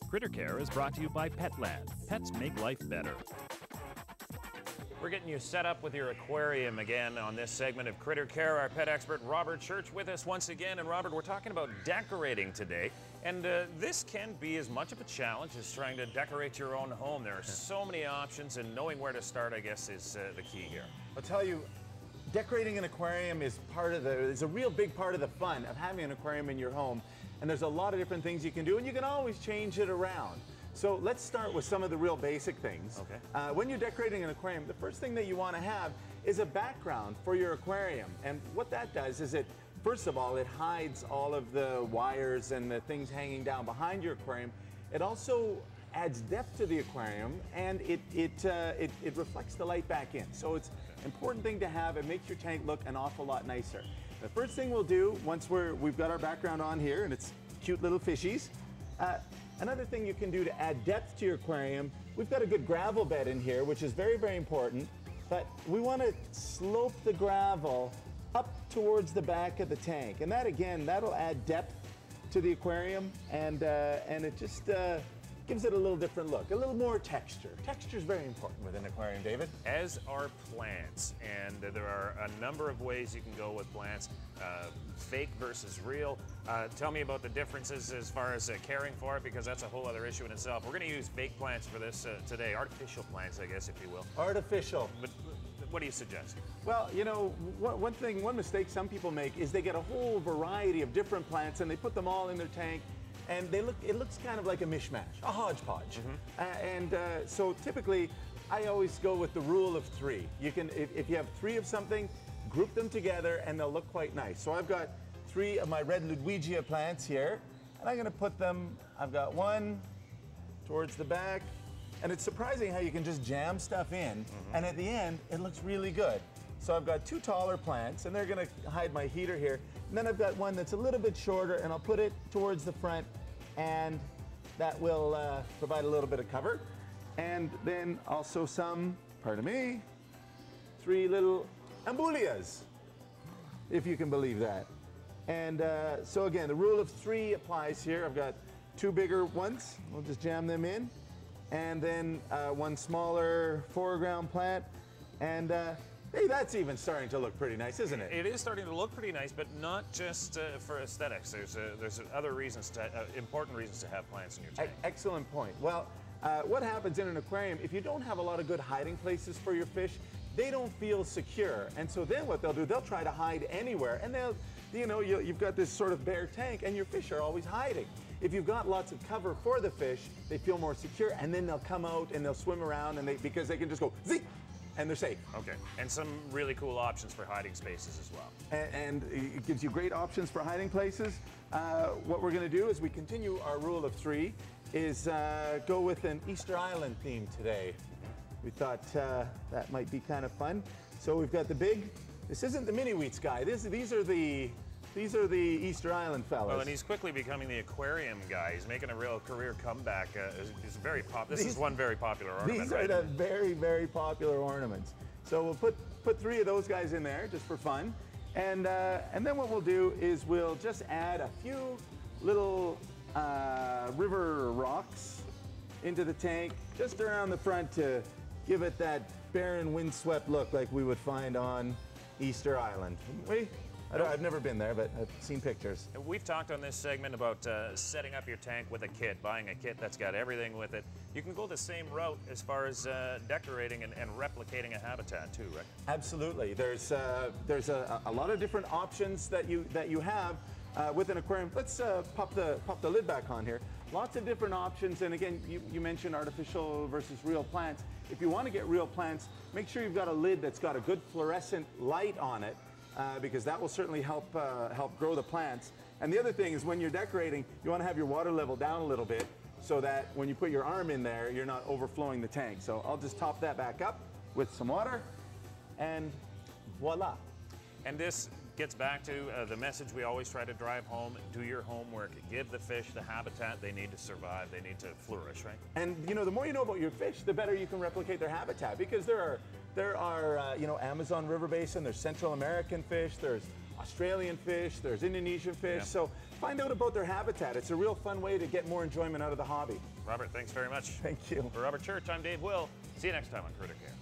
Critter Care is brought to you by Petland. Pets make life better. We're getting you set up with your aquarium again on this segment of Critter Care. Our pet expert Robert Church with us once again. And Robert, we're talking about decorating today. And this can be as much of a challenge as trying to decorate your own home. There are so many options, and knowing where to start, I guess, is the key here. I'll tell you, decorating an aquarium is a real big part of the fun of having an aquarium in your home. And there's a lot of different things you can do, and you can always change it around. So let's start with some of the real basic things. Okay. When you're decorating an aquarium, the first thing that you want to have is a background for your aquarium. And what that does is first of all, it hides all of the wires and the things hanging down behind your aquarium. It also adds depth to the aquarium, and it reflects the light back in. So it's an important thing to have. It makes your tank look an awful lot nicer. The first thing we'll do once we've got our background on here, and it's cute little fishies. Another thing you can do to add depth to your aquarium, we've got a good gravel bed in here, which is very, very important, but we want to slope the gravel up towards the back of the tank. And that, again, that'll add depth to the aquarium, and it just gives it a little different look, a little more texture. Texture is very important with an aquarium, David. As are plants, and there are a number of ways you can go with plants, fake versus real. Tell me about the differences as far as caring for it, because that's a whole other issue in itself. We're going to use fake plants for this today, artificial plants, I guess, if you will. Artificial. But what do you suggest? Well, you know, one mistake some people make is they get a whole variety of different plants and they put them all in their tank, and it looks kind of like a mishmash, a hodgepodge. So typically, I always go with the rule of three. You can, if you have three of something, group them together and they'll look quite nice. So I've got three of my red Ludwigia plants here, and I'm gonna put them, I've got one towards the back, and it's surprising how you can just jam stuff in, and at the end, it looks really good. So I've got two taller plants, and they're gonna hide my heater here. And then I've got one that's a little bit shorter, and I'll put it towards the front, and that will provide a little bit of cover. And then also pardon me, three little Ambulias, if you can believe that. And so again, the rule of three applies here. I've got two bigger ones, we'll just jam them in. And then one smaller foreground plant, and hey, that's even starting to look pretty nice, isn't it? It is starting to look pretty nice, but not just for aesthetics. There's other reasons, important reasons to have plants in your tank. Excellent point. Well, what happens in an aquarium, if you don't have a lot of good hiding places for your fish, they don't feel secure. And so then what they'll do, they'll try to hide anywhere, and you've got this sort of bare tank, and your fish are always hiding. If you've got lots of cover for the fish, they feel more secure, and then they'll come out and they'll swim around, and because they can just go zing, and they're safe. Okay, and some really cool options for hiding spaces as well. And it gives you great options for hiding places. What we're going to do is we continue our rule of three, is go with an Easter Island theme today. We thought that might be kind of fun. So we've got this isn't the mini wheats guy. These are the Easter Island fellas. Well, and he's quickly becoming the aquarium guy. He's making a real career comeback. This is one very popular ornament. These are the very, very popular ornaments. So we'll put three of those guys in there just for fun, and then what we'll do is we'll just add a few little river rocks into the tank just around the front to give it that barren, windswept look like we would find on Easter Island. I've never been there, but I've seen pictures. We've talked on this segment about setting up your tank with a kit, buying a kit that's got everything with it. You can go the same route as far as decorating and replicating a habitat too, right? Absolutely. There's a lot of different options that you have with an aquarium. Let's pop the lid back on here. Lots of different options, and again, you mentioned artificial versus real plants. If you want to get real plants, make sure you've got a lid that's got a good fluorescent light on it, because that will certainly help grow the plants. And the other thing is, when you're decorating, you want to have your water level down a little bit so that when you put your arm in there, you're not overflowing the tank. So I'll just top that back up with some water, and voila. And this gets back to the message we always try to drive home: do your homework, give the fish the habitat they need to survive, they need to flourish, right? And the more you know about your fish, the better you can replicate their habitat, because there are Amazon River Basin, there's Central American fish, there's Australian fish, there's Indonesian fish. Yeah. So find out about their habitat. It's a real fun way to get more enjoyment out of the hobby. Robert, thanks very much. Thank you. For Robert Church, I'm Dave Will. See you next time on Critter Care.